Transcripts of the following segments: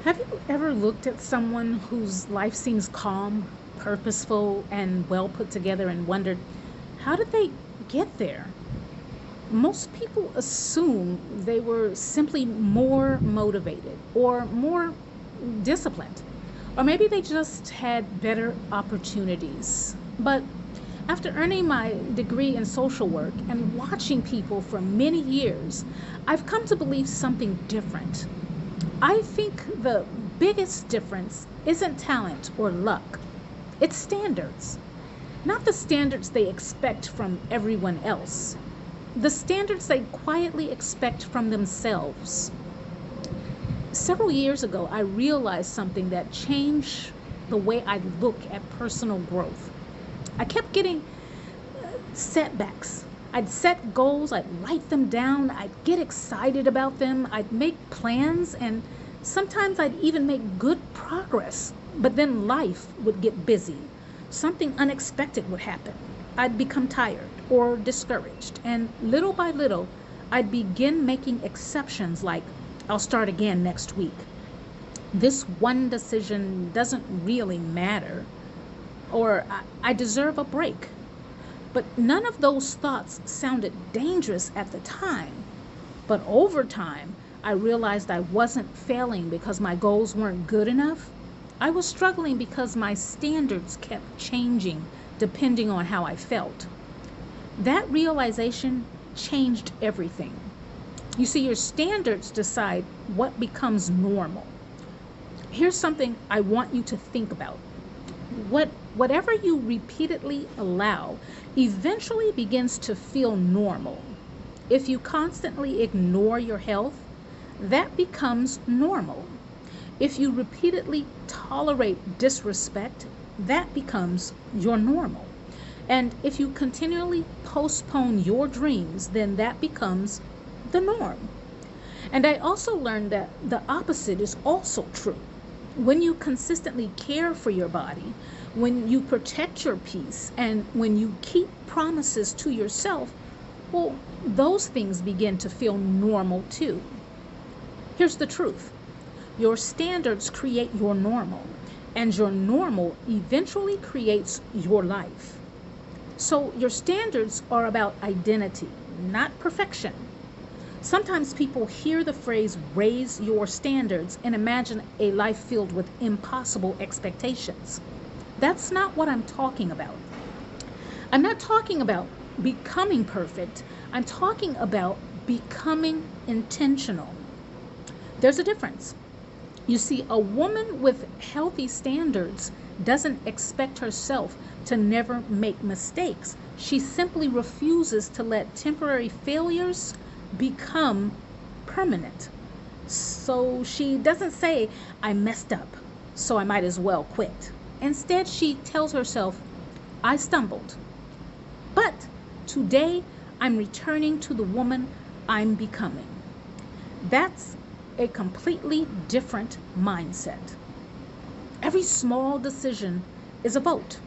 Have you ever looked at someone whose life seems calm, purposeful, and well put together and wondered, how did they get there? Most people assume they were simply more motivated or more disciplined, or maybe they just had better opportunities. But after earning my degree in social work and watching people for many years, I've come to believe something different. I think the biggest difference isn't talent or luck, it's standards. Not the standards they expect from everyone else, the standards they quietly expect from themselves. Several years ago, I realized something that changed the way I look at personal growth. I kept getting setbacks. I'd set goals, I'd write them down, I'd get excited about them, I'd make plans, and sometimes I'd even make good progress. But then life would get busy. Something unexpected would happen. I'd become tired or discouraged, and little by little, I'd begin making exceptions like, I'll start again next week. This one decision doesn't really matter, or I deserve a break. But none of those thoughts sounded dangerous at the time. But over time, I realized I wasn't failing because my goals weren't good enough. I was struggling because my standards kept changing depending on how I felt. That realization changed everything. You see, your standards decide what becomes normal. Here's something I want you to think about. Whatever you repeatedly allow eventually begins to feel normal. If you constantly ignore your health, that becomes normal. If you repeatedly tolerate disrespect, that becomes your normal. And if you continually postpone your dreams, then that becomes the norm. And I also learned that the opposite is also true. When you consistently care for your body, when you protect your peace, and when you keep promises to yourself, well, those things begin to feel normal too. Here's the truth: your standards create your normal, and your normal eventually creates your life. So, your standards are about identity, not perfection. Sometimes people hear the phrase raise your standards and imagine a life filled with impossible expectations. That's not what I'm talking about. I'm not talking about becoming perfect, I'm talking about becoming intentional. There's a difference. You see, a woman with healthy standards doesn't expect herself to never make mistakes. She simply refuses to let temporary failures become permanent. So she doesn't say, I messed up, so I might as well quit. Instead, she tells herself, I stumbled, but today I'm returning to the woman I'm becoming. That's a completely different mindset. Every small decision is a vote.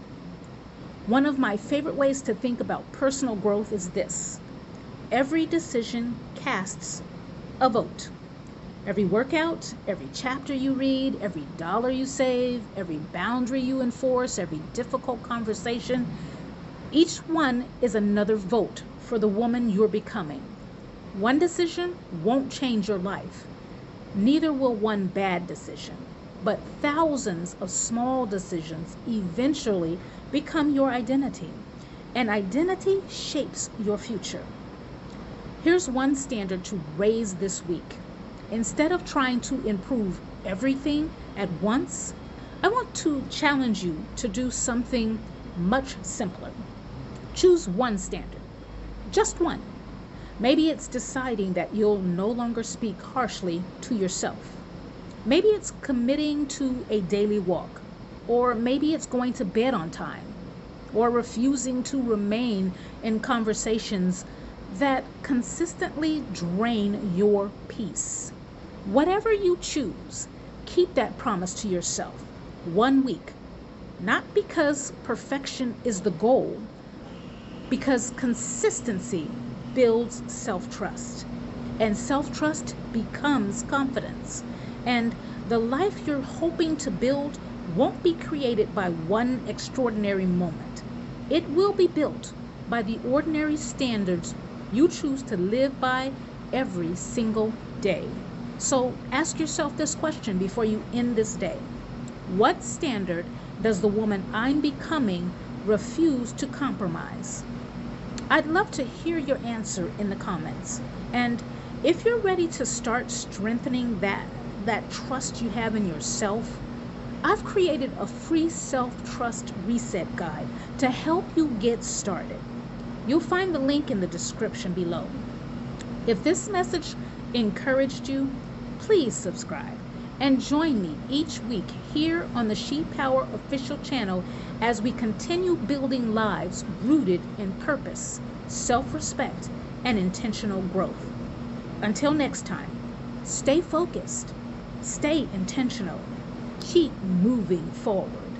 One of my favorite ways to think about personal growth is this: every decision casts a vote. Every workout, every chapter you read, every dollar you save, every boundary you enforce, every difficult conversation, each one is another vote for the woman you're becoming. One decision won't change your life. Neither will one bad decision. But thousands of small decisions eventually become your identity. And identity shapes your future. Here's one standard to raise this week. Instead of trying to improve everything at once, I want to challenge you to do something much simpler. Choose one standard, just one. Maybe it's deciding that you'll no longer speak harshly to yourself. Maybe it's committing to a daily walk, or maybe it's going to bed on time, or refusing to remain in conversations that consistently drain your peace. Whatever you choose, keep that promise to yourself. 1 week. Not because perfection is the goal, because consistency builds self trust. And self trust becomes confidence. And the life you're hoping to build won't be created by one extraordinary moment. It will be built by the ordinary standards you choose to live by every single day. So ask yourself this question before you end this day. What standard does the woman I'm becoming refuse to compromise? I'd love to hear your answer in the comments. And if you're ready to start strengthening that trust you have in yourself, I've created a free self-trust reset guide to help you get started. You'll find the link in the description below. If this message encouraged you, please subscribe and join me each week here on the ShePower official channel as we continue building lives rooted in purpose, self-respect, and intentional growth. Until next time, stay focused, stay intentional, keep moving forward.